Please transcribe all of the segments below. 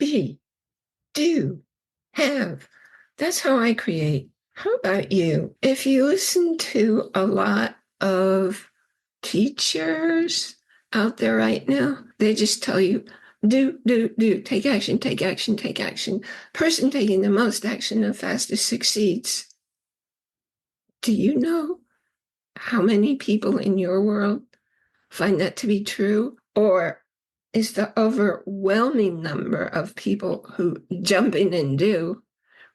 be, do, have. That's how I create. How about you? If you listen to a lot of teachers out there right now, they just tell you, do, do, do, take action, take action, take action. Person taking the most action the fastest succeeds. Do you know how many people in your world find that to be true? Or is the overwhelming number of people who jump in and do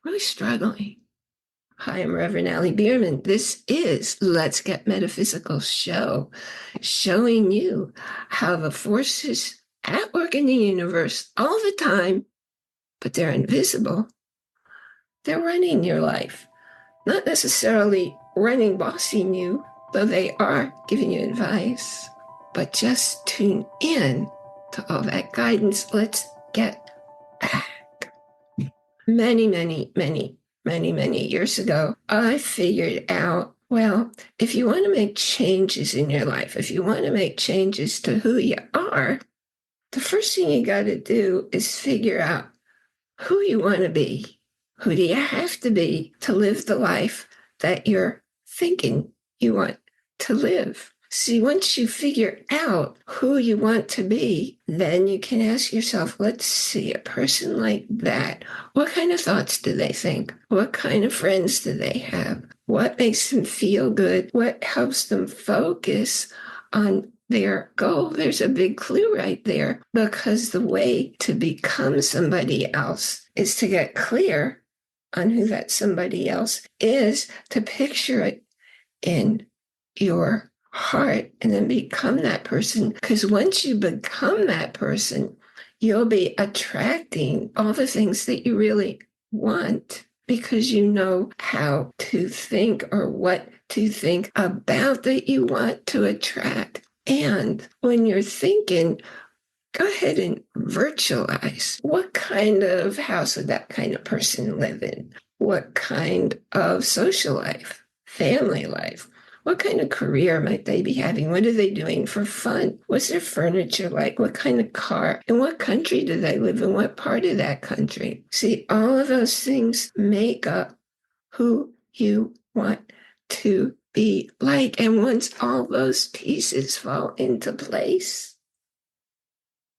really struggling? Hi, I'm Reverend Allie Bierman. This is Let's Get Metaphysical show, showing you how the forces at work in the universe all the time, but they're invisible. They're running your life, not necessarily running, bossing you, though they are giving you advice. But just tune in to all that guidance. Let's get back. Many years ago, I figured out, well, if you want to make changes in your life, if you want to make changes to who you are, the first thing you got to do is figure out who you want to be. Who do you have to be to live the life that you're thinking you want to live? See, once you figure out who you want to be, then you can ask yourself, let's see, a person like that, what kind of thoughts do they think? What kind of friends do they have? What makes them feel good? What helps them focus on their goal? There's a big clue right there, because the way to become somebody else is to get clear on who that somebody else is, to picture it in your heart and then become that person. Because once you become that person, you'll be attracting all the things that you really want, because you know how to think or what to think about that you want to attract. And when you're thinking, go ahead and virtualize. What kind of house would that kind of person live in? What kind of social life, family life? What kind of career might they be having? What are they doing for fun? What's their furniture like? What kind of car? In what country do they live in? What part of that country? See, all of those things make up who you want to be like. And once all those pieces fall into place,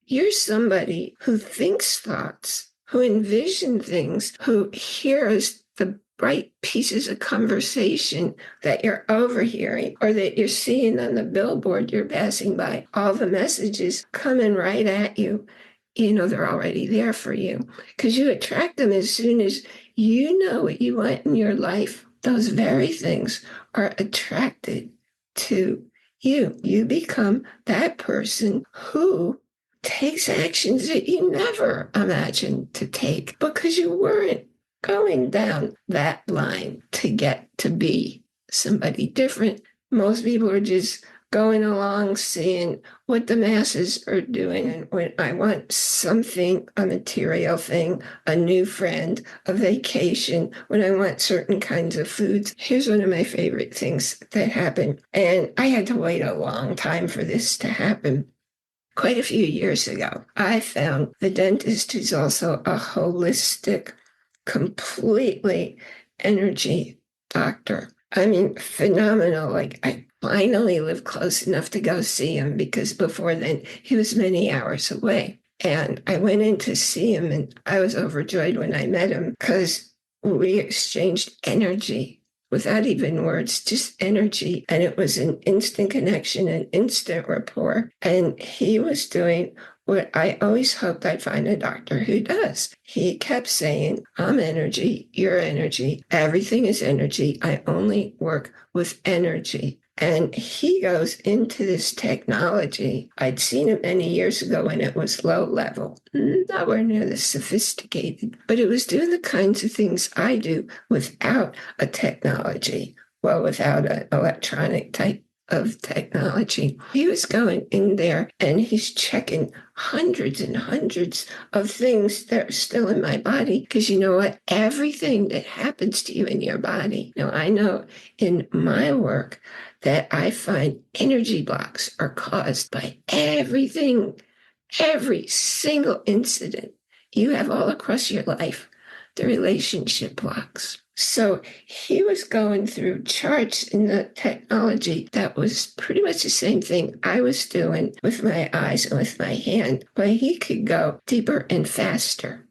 you're somebody who thinks thoughts, who envisions things, who hears the bright pieces of conversation that you're overhearing or that you're seeing on the billboard you're passing by. All the messages coming right at you, you know they're already there for you, because you attract them as soon as you know what you want in your life. Those very things are attracted to you. You become that person who takes actions that you never imagined to take, because you weren't going down that line to get to be somebody different. Most people are just going along seeing what the masses are doing. And when I want something, a material thing, a new friend, a vacation, when I want certain kinds of foods, here's one of my favorite things that happened. And I had to wait a long time for this to happen. Quite a few years ago, I found the dentist who's also a holistic, completely energy doctor. I mean, phenomenal. Like, I finally lived close enough to go see him, because before then he was many hours away. And I went in to see him, and I was overjoyed when I met him, because we exchanged energy without even words, just energy. And it was an instant connection, an instant rapport. And he was doing what I always hoped I'd find a doctor who does. He kept saying, I'm energy, you're energy, everything is energy. I only work with energy. And he goes into this technology. I'd seen it many years ago when it was low level, nowhere near the sophisticated, but it was doing the kinds of things I do without a technology, well, without an electronic type of technology. He was going in there and he's checking hundreds and hundreds of things that are still in my body. Because you know what? Everything that happens to you in your body. Now, I know in my work that I find energy blocks are caused by everything, every single incident you have all across your life, the relationship blocks. So he was going through charts in the technology that was pretty much the same thing I was doing with my eyes and with my hand, but he could go deeper and faster,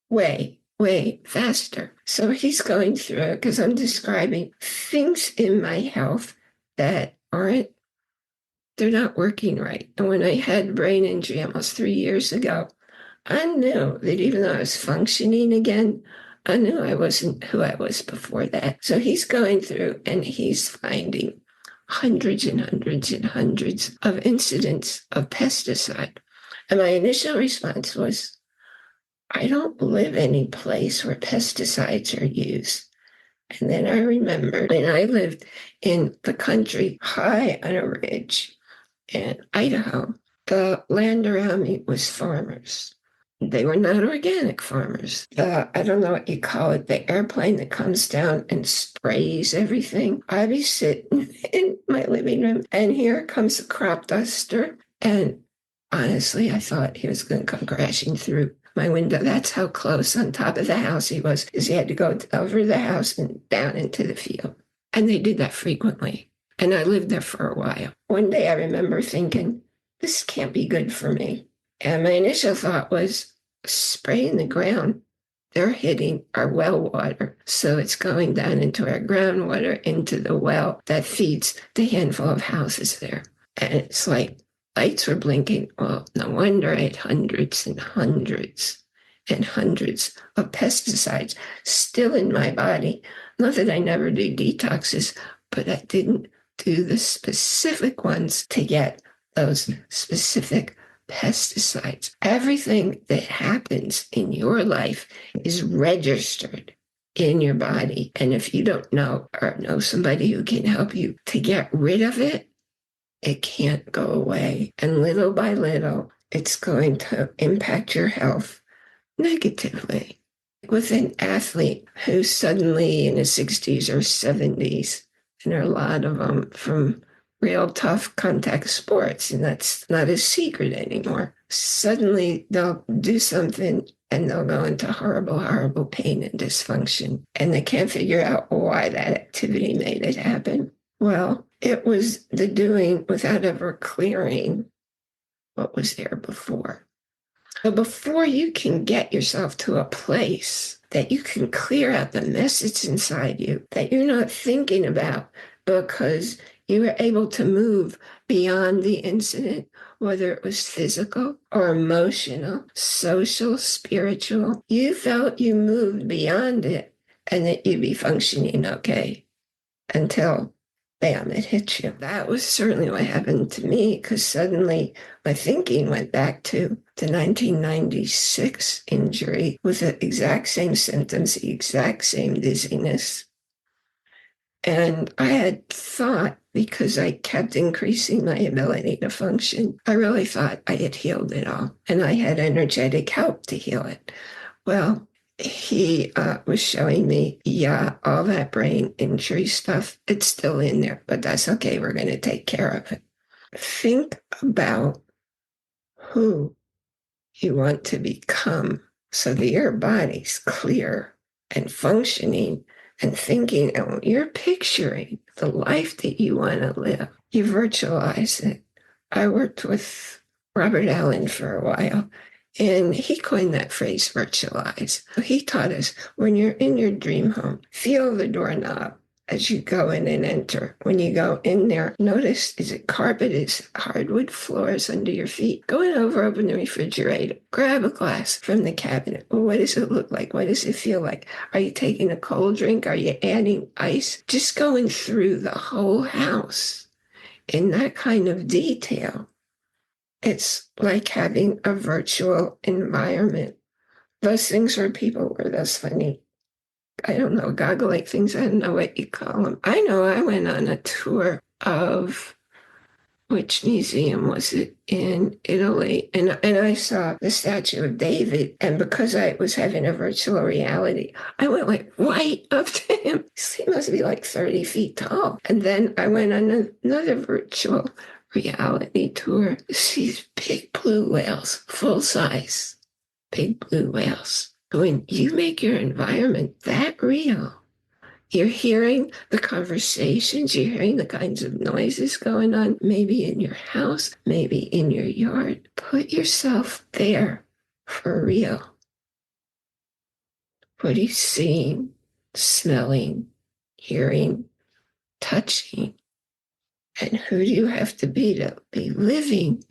way faster. So he's going through it because I'm describing things in my health that they're not working right. And when I had brain injury almost 3 years ago, I knew that even though I was functioning again, I knew I wasn't who I was before that. So he's going through and he's finding hundreds and hundreds and hundreds of incidents of pesticide. And my initial response was, I don't live any place where pesticides are used. And then I remembered, and I lived in the country high on a ridge in Idaho. The land around me was farmers. They were not organic farmers. I don't know what you call it, the airplane that comes down and sprays everything. I'd be sitting in my living room, and here comes a crop duster. And honestly, I thought he was going to come crashing through my window. That's how close on top of the house he was, because he had to go over the house and down into the field. And they did that frequently. And I lived there for a while. One day I remember thinking, this can't be good for me. And my initial thought was spraying the ground. They're hitting our well water. So it's going down into our groundwater, into the well that feeds the handful of houses there. And it's like lights were blinking. Well, no wonder I had hundreds and hundreds and hundreds of pesticides still in my body. Not that I never do detoxes, but I didn't do the specific ones to get those specific pesticides. Everything that happens in your life is registered in your body. And if you don't know or know somebody who can help you to get rid of it, it can't go away. And little by little, it's going to impact your health negatively. With an athlete who's suddenly in his 60s or 70s, and there are a lot of them from real tough contact sports, and that's not a secret anymore. Suddenly they'll do something and they'll go into horrible, horrible pain and dysfunction. And they can't figure out why that activity made it happen. Well, it was the doing without ever clearing what was there before. So before you can get yourself to a place that you can clear out the mess that's inside you, that you're not thinking about because you were able to move beyond the incident, whether it was physical or emotional, social, spiritual, you felt you moved beyond it and that you'd be functioning okay until bam, it hit you. That was certainly what happened to me, because suddenly my thinking went back to the 1996 injury with the exact same symptoms, the exact same dizziness. And I had thought, because I kept increasing my ability to function, I really thought I had healed it all. And I had energetic help to heal it. Well, he was showing me, yeah, all that brain injury stuff, it's still in there, but that's okay. We're going to take care of it. Think about who you want to become so that your body's clear and functioning and thinking, and you're picturing the life that you want to live. You virtualize it. I worked with Robert Allen for a while, and he coined that phrase, virtualize. He taught us, when you're in your dream home, feel the doorknob as you go in and enter. When you go in there, notice, is it carpet? Is hardwood floors under your feet? Go in over, open the refrigerator, grab a glass from the cabinet. Well, what does it look like? What does it feel like? Are you taking a cold drink? Are you adding ice? Just going through the whole house in that kind of detail. It's like having a virtual environment. Those things where people wear those funny, I don't know, goggle-like things. I don't know what you call them. I know I went on a tour of, which museum was it, in Italy? And I saw the statue of David. And because I was having a virtual reality, I went like right up to him. He must be like 30 feet tall. And then I went on another virtual reality tour to see big blue whales, full size. big blue whales. When you make your environment that real, you're hearing the conversations, you're hearing the kinds of noises going on, maybe in your house, maybe in your yard. Put yourself there for real. What are you seeing, smelling, hearing, touching? And who do you have to be living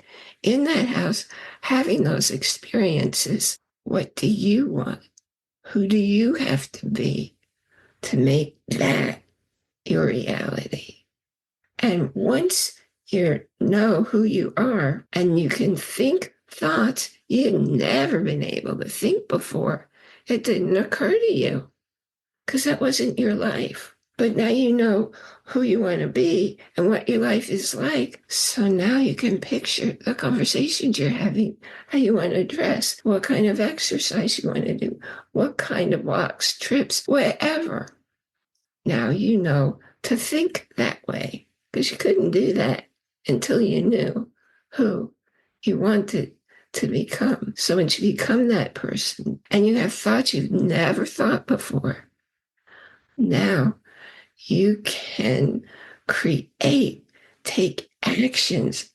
in that house, having those experiences? What do you want? Who do you have to be to make that your reality? And once you know who you are and you can think thoughts you've never been able to think before, it didn't occur to you because that wasn't your life. But now you know who you want to be and what your life is like. So now you can picture the conversations you're having, how you want to dress, what kind of exercise you want to do, what kind of walks, trips, wherever. Now you know to think that way because you couldn't do that until you knew who you wanted to become. So once you become that person and you have thoughts you've never thought before, now you can create, take actions.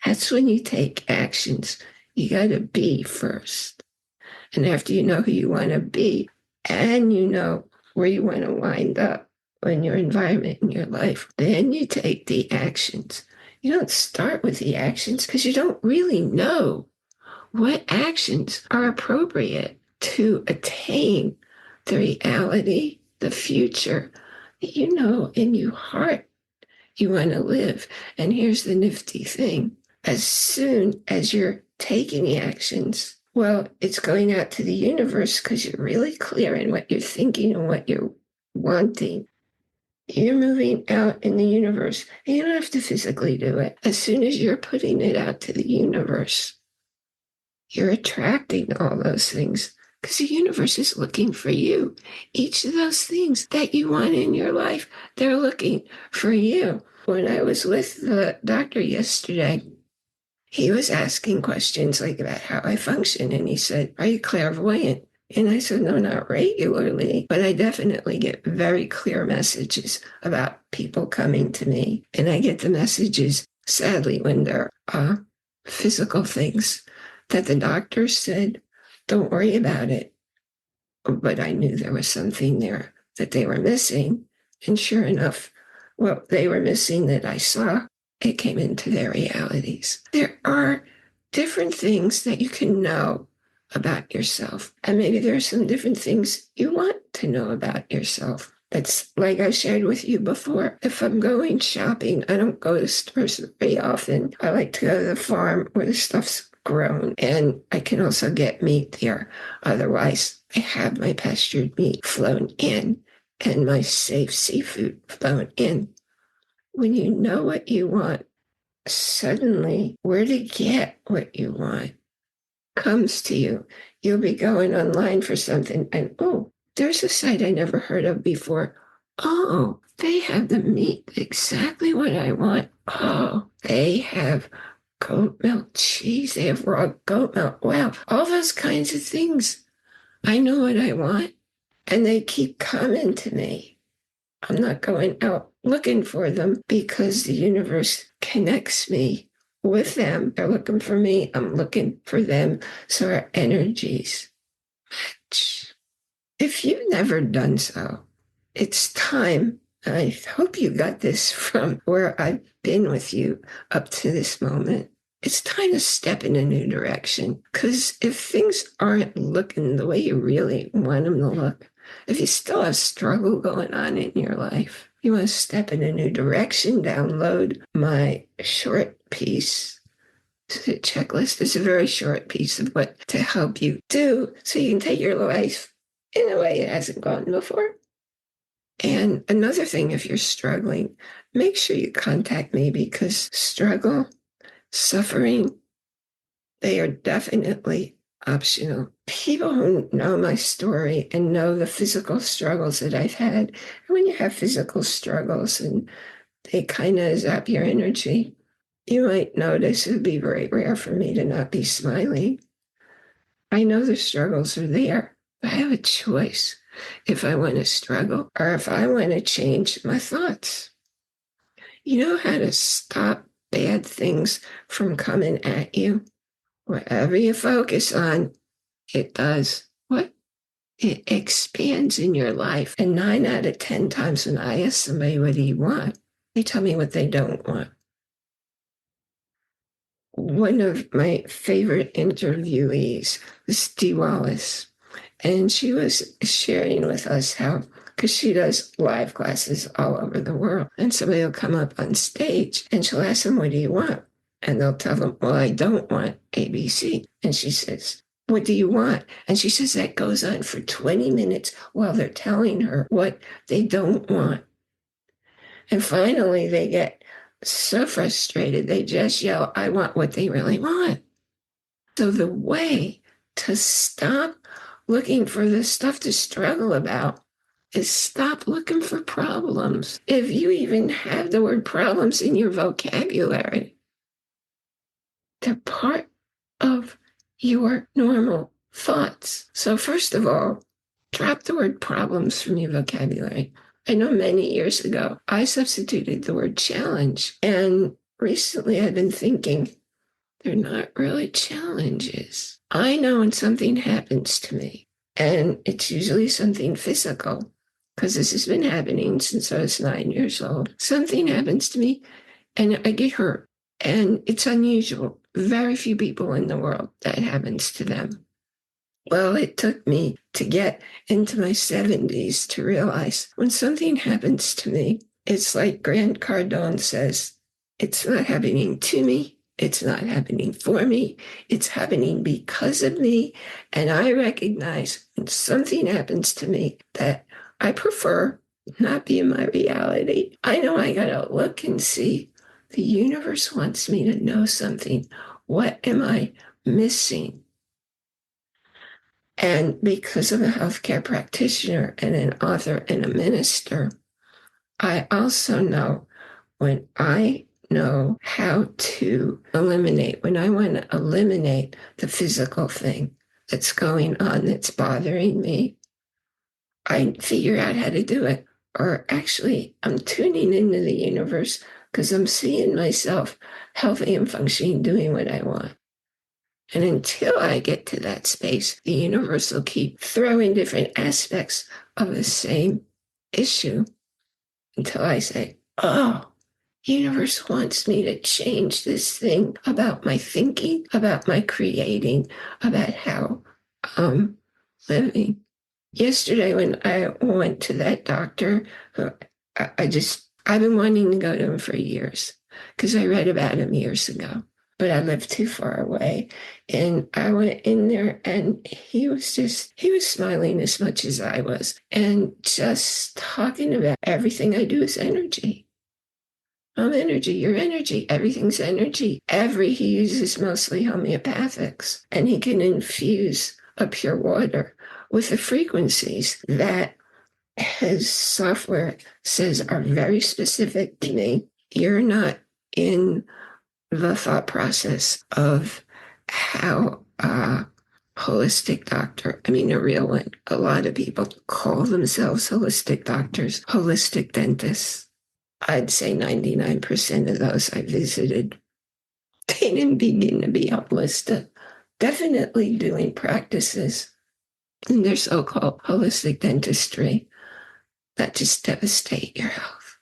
That's when you take actions. You got to be first. And after you know who you want to be and you know where you want to wind up in your environment, in your life, then you take the actions. You don't start with the actions because you don't really know what actions are appropriate to attain the reality, the future that you know in your heart you want to live. And here's the nifty thing. As soon as you're taking the actions, well, it's going out to the universe because you're really clear in what you're thinking and what you're wanting. You're moving out in the universe. And you don't have to physically do it. As soon as you're putting it out to the universe, you're attracting all those things because the universe is looking for you. Each of those things that you want in your life, they're looking for you. When I was with the doctor yesterday, he was asking questions like about how I function. And he said, "Are you clairvoyant?" And I said, "No, not regularly, but I definitely get very clear messages about people coming to me. And I get the messages, sadly, when they're physical things that the doctor said, don't worry about it." But I knew there was something there that they were missing. And sure enough, what they were missing that I saw, it came into their realities. There are different things that you can know about yourself. And maybe there are some different things you want to know about yourself. That's like I shared with you before. If I'm going shopping, I don't go to stores very often. I like to go to the farm where the stuff's grown, and I can also get meat there. Otherwise, I have my pastured meat flown in and my safe seafood flown in. When you know what you want, suddenly where to get what you want comes to you. You'll be going online for something and, oh, there's a site I never heard of before. Oh, they have the meat exactly what I want. Oh, they have goat milk cheese. They have raw goat milk. Wow, all those kinds of things. I know what I want, and they keep coming to me. I'm not going out looking for them because the universe connects me with them. They're looking for me. I'm looking for them. So our energies match. If you've never done so, it's time. I hope you got this from where I've been with you up to this moment. It's time to step in a new direction. Because if things aren't looking the way you really want them to look, if you still have struggle going on in your life, you want to step in a new direction, download my short piece checklist. It's a very short piece of what to help you do so you can take your life in a way it hasn't gone before. And another thing, if you're struggling, make sure you contact me because struggle, suffering, they are definitely optional. People who know my story and know the physical struggles that I've had, and when you have physical struggles and they kind of zap your energy, you might notice it would be very rare for me to not be smiling. I know the struggles are there. I have a choice if I want to struggle or if I want to change my thoughts. You know how to stop bad things from coming at you? Whatever you focus on, it does what? It expands in your life. And 9 out of 10 times when I ask somebody, what do you want? They tell me what they don't want. One of my favorite interviewees was Dee Wallace. And she was sharing with us how, because she does live classes all over the world, and somebody will come up on stage and she'll ask them, what do you want? And they'll tell them, well, I don't want ABC. And she says, what do you want? And she says that goes on for 20 minutes while they're telling her what they don't want. And finally, they get so frustrated, they just yell, I want what they really want. So the way to stop looking for the stuff to struggle about is stop looking for problems. If you even have the word problems in your vocabulary, they're part of your normal thoughts. So first of all, drop the word problems from your vocabulary. I know many years ago, I substituted the word challenge. And recently I've been thinking, they're not really challenges. I know when something happens to me, and it's usually something physical, because this has been happening since I was 9 years old. Something happens to me and I get hurt. And it's unusual. Very few people in the world that happens to them. Well, it took me to get into my 70s to realize when something happens to me, it's like Grant Cardone says, it's not happening to me. It's not happening for me. It's happening because of me. And I recognize when something happens to me that I prefer not be in my reality. I know I got to look and see the universe wants me to know something. What am I missing? And because I'm a healthcare practitioner and an author and a minister, I also know when I know how to eliminate, when I want to eliminate the physical thing that's going on that's bothering me, I figure out how to do it. Or actually, I'm tuning into the universe because I'm seeing myself healthy and functioning, doing what I want. And until I get to that space, the universe will keep throwing different aspects of the same issue until I say, oh, universe wants me to change this thing about my thinking, about my creating, about how I'm living. Yesterday, when I went to that doctor, who I've been wanting to go to him for years because I read about him years ago, but I lived too far away. And I went in there and he was smiling as much as I was and just talking about everything I do is energy. I'm energy, you're energy, everything's energy. He uses mostly homeopathics, and he can infuse a pure water with the frequencies that his software says are very specific to me. You're not in the thought process of how a holistic doctor, I mean, a real one, a lot of people call themselves holistic doctors, holistic dentists. I'd say 99% of those I visited, they didn't begin to be holistic. Definitely doing practices in their so-called holistic dentistry that just devastate your health.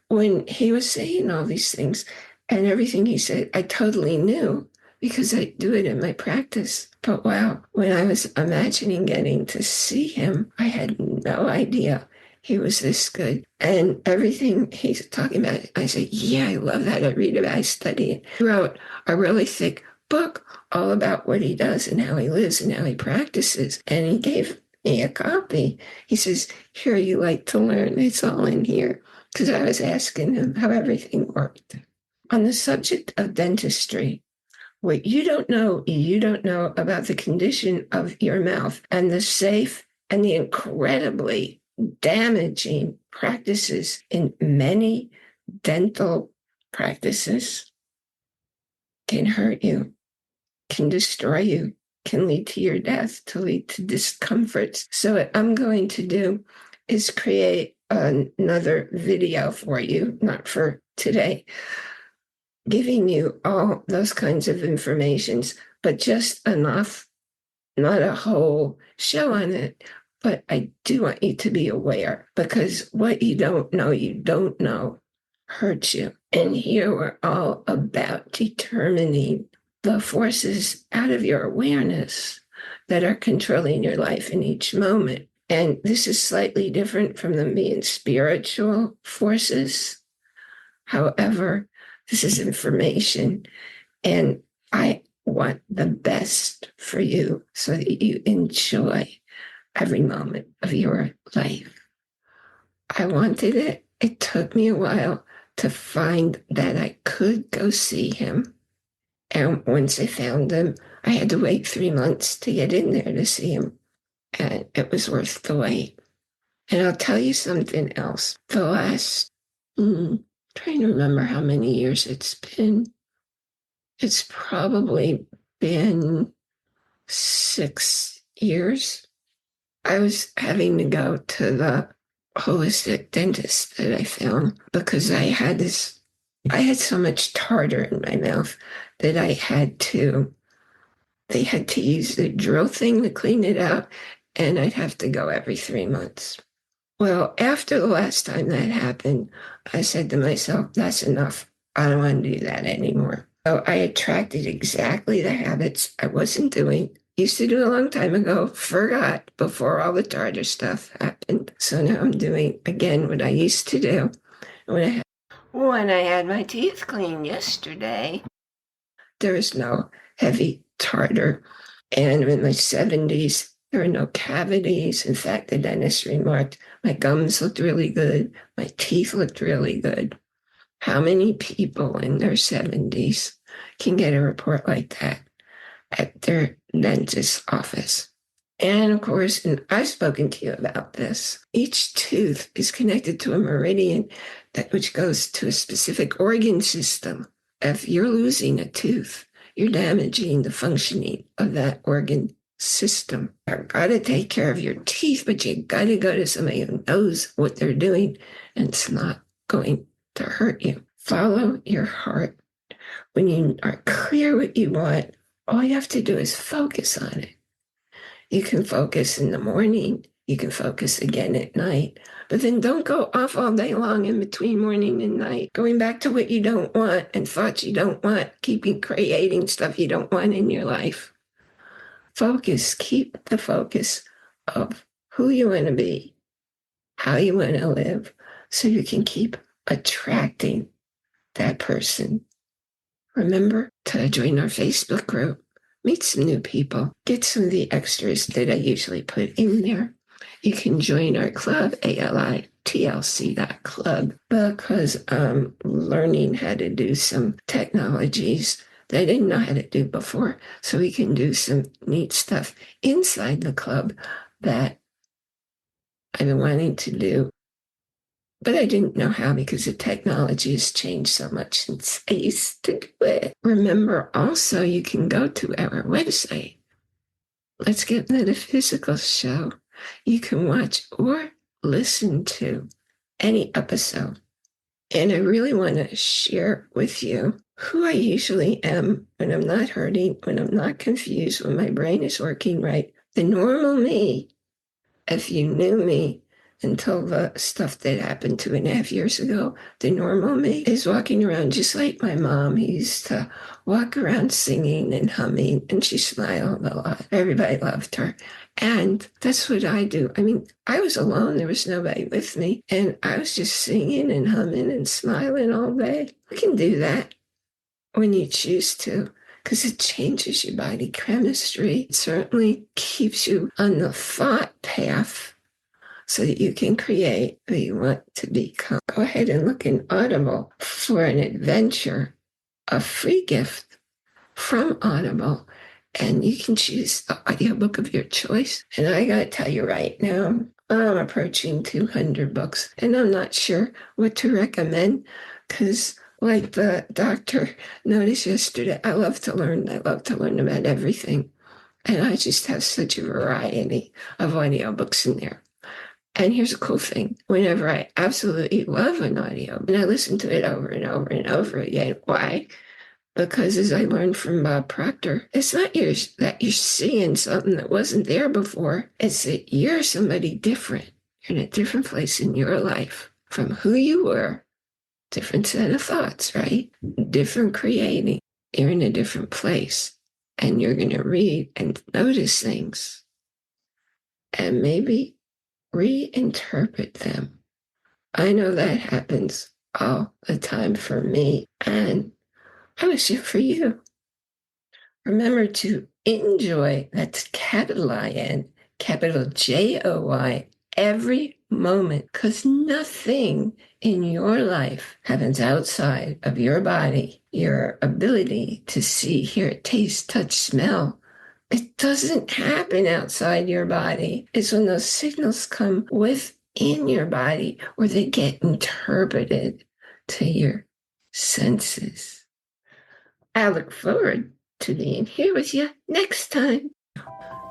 When he was saying all these things and everything he said, I totally knew because I do it in my practice. But wow, when I was imagining getting to see him, I had no idea he was this good. And everything he's talking about, I said, yeah, I love that. I read about it, I study it. He wrote a really thick book all about what he does and how he lives and how he practices. And he gave me a copy. He says, here, you like to learn. It's all in here. Because I was asking him how everything worked. On the subject of dentistry, what you don't know about the condition of your mouth and the safe and the incredibly damaging practices in many dental practices can hurt you, can destroy you. can lead to your death, to lead to discomforts. So what I'm going to do is create another video for you, not for today, giving you all those kinds of informations, but just enough, not a whole show on it. But I do want you to be aware, because what you don't know hurts you. And here we're all about determining the forces out of your awareness that are controlling your life in each moment. And this is slightly different from them being spiritual forces. However, this is information, and I want the best for you so that you enjoy every moment of your life. I wanted it. It took me a while to find that I could go see him. And once I found him, I had to wait 3 months to get in there to see him. And it was worth the wait. And I'll tell you something else. The last, trying to remember how many years it's been. It's probably been 6 years. I was having to go to the holistic dentist that I found because I had so much tartar in my mouth that they had to use the drill thing to clean it out, and I'd have to go every 3 months. Well, after the last time that happened, I said to myself, that's enough. I don't want to do that anymore. So I attracted exactly the habits I wasn't doing. Used to do a long time ago, forgot before all the tartar stuff happened. So now I'm doing again what I used to do. When I had my teeth cleaned yesterday, there was no heavy tartar. And in my 70s, there were no cavities. In fact, the dentist remarked my gums looked really good. My teeth looked really good. How many people in their 70s can get a report like that at their dentist's office? And of course, and I've spoken to you about this, each tooth is connected to a meridian which goes to a specific organ system. If you're losing a tooth, you're damaging the functioning of that organ system. You've got to take care of your teeth, but you got to go to somebody who knows what they're doing, and it's not going to hurt you. Follow your heart. When you are clear what you want, all you have to do is focus on it. You can focus in the morning. You can focus again at night. But then don't go off all day long in between morning and night, going back to what you don't want and thoughts you don't want, creating stuff you don't want in your life. Focus. Keep the focus of who you want to be, how you want to live, so you can keep attracting that person. Remember to join our Facebook group, meet some new people, get some of the extras that I usually put in there. You can join our club, ALITLC.club, because I'm learning how to do some technologies that I didn't know how to do before. So we can do some neat stuff inside the club that I've been wanting to do, but I didn't know how because the technology has changed so much since I used to do it. Remember, also, you can go to our website. Let's Get Metaphysical show. You can watch or listen to any episode. And I really want to share with you who I usually am when I'm not hurting, when I'm not confused, when my brain is working right. The normal me, if you knew me until the stuff that happened 2.5 years ago, the normal me is walking around just like my mom. He used to walk around singing and humming, and she smiled a lot. Everybody loved her. And that's what I do. I mean, I was alone. There was nobody with me. And I was just singing and humming and smiling all day. You can do that when you choose to, because it changes your body chemistry. It certainly keeps you on the thought path so that you can create who you want to become. Go ahead and look in Audible for an adventure, a free gift from Audible, and you can choose the audiobook of your choice. And I got to tell you right now, I'm approaching 200 books, and I'm not sure what to recommend because, like the doctor noticed yesterday, I love to learn. I love to learn about everything. And I just have such a variety of audiobooks in there. And here's a cool thing. Whenever I absolutely love an audio, and I listen to it over and over and over again. Why? Because as I learned from Bob Proctor, it's not that you're seeing something that wasn't there before. It's that you're somebody different. You're in a different place in your life from who you were. Different set of thoughts, right? Different creating. You're in a different place. And you're going to read and notice things. And maybe reinterpret them. I know that happens all the time for me. And I wish it for you. Remember to enjoy, that's capital I-N, capital J-O-Y, every moment, because nothing in your life happens outside of your body, your ability to see, hear, taste, touch, smell. It doesn't happen outside your body. It's when those signals come within your body where they get interpreted to your senses. I look forward to being here with you next time.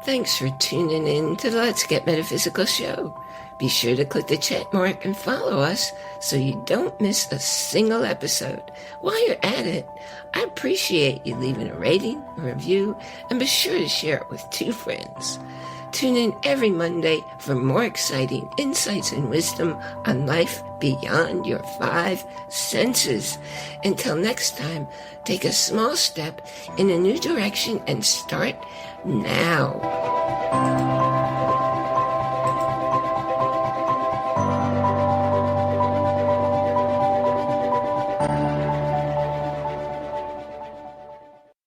Thanks for tuning in to the Let's Get Metaphysical show. Be sure to click the check mark and follow us so you don't miss a single episode. While you're at it, I appreciate you leaving a rating, a review, and be sure to share it with 2 friends. Tune in every Monday for more exciting insights and wisdom on life beyond your 5 senses. Until next time, take a small step in a new direction and start now.